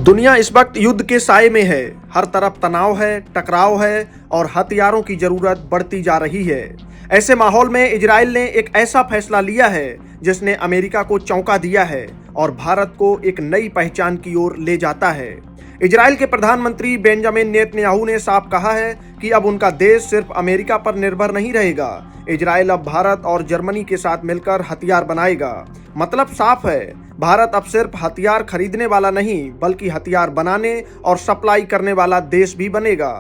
दुनिया इस वक्त युद्ध के साए में है। हर तरफ तनाव है, टकराव है और हथियारों की जरूरत बढ़ती जा रही है। ऐसे माहौल में इजराइल ने एक ऐसा फैसला लिया है जिसने अमेरिका को चौंका दिया है और भारत को एक नई पहचान की ओर ले जाता है। इजराइल के प्रधानमंत्री बेंजामिन नेतन्याहू ने साफ कहा है कि अब उनका देश सिर्फ अमेरिका पर निर्भर नहीं रहेगा। इजराइल अब भारत और जर्मनी के साथ मिलकर हथियार बनाएगा। मतलब साफ है, भारत अब सिर्फ हथियार खरीदने वाला नहीं बल्कि हथियार बनाने और सप्लाई करने वाला देश भी बनेगा।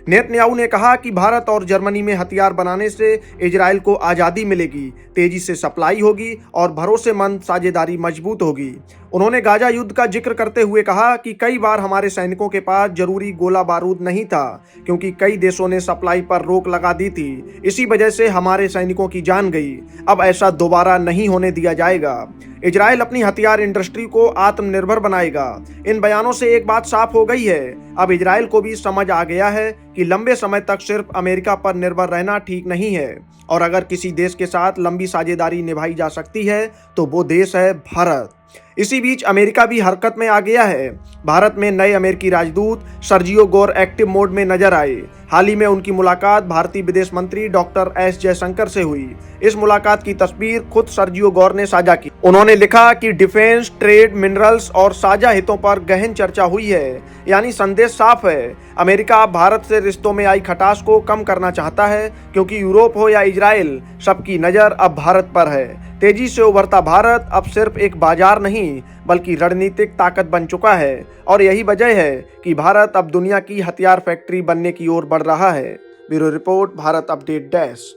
नेतन्याहू ने कहा कि भारत और जर्मनी में हथियार बनाने से इजराइल को आज़ादी मिलेगी, तेजी से सप्लाई होगी और भरोसेमंद साझेदारी मजबूत होगी। उन्होंने गाजा युद्ध का जिक्र करते हुए कहा कि कई बार हमारे सैनिकों के पास जरूरी गोला बारूद नहीं था क्योंकि कई देशों ने सप्लाई पर रोक लगा दी थी। इसी वजह से हमारे सैनिकों की जान गई। अब ऐसा दोबारा नहीं होने दिया जाएगा। इजराइल अपनी हथियार इंडस्ट्री को आत्मनिर्भर बनाएगा। इन बयानों से एक बात साफ हो गई है, अब इजराइल को भी समझ आ गया है कि लंबे समय तक सिर्फ अमेरिका पर निर्भर रहना ठीक नहीं है और अगर किसी देश के साथ लंबी साझेदारी निभाई जा सकती है तो वो देश है भारत। इसी बीच अमेरिका भी हरकत में आ गया है। भारत में नए अमेरिकी राजदूत सर्जियो गोर एक्टिव मोड में नजर आए। हाल ही में उनकी मुलाकात भारतीय विदेश मंत्री डॉक्टर एस जयशंकर से हुई। इस मुलाकात की तस्वीर खुद सर्जियो गोर ने साझा की। उन्होंने लिखा कि डिफेंस, ट्रेड, मिनरल्स और साझा हितों पर गहन चर्चा हुई है। यानी संदेश साफ है, अमेरिका भारत से रिश्तों में आई खटास को कम करना चाहता है क्योंकि यूरोप हो या इजराइल, सबकी नज़र अब भारत पर है। तेजी से उभरता भारत अब सिर्फ एक बाजार नहीं बल्कि रणनीतिक ताकत बन चुका है और यही वजह है कि भारत अब दुनिया की हथियार फैक्ट्री बनने की ओर बढ़ रहा है। Bureau report, Bharat update desk.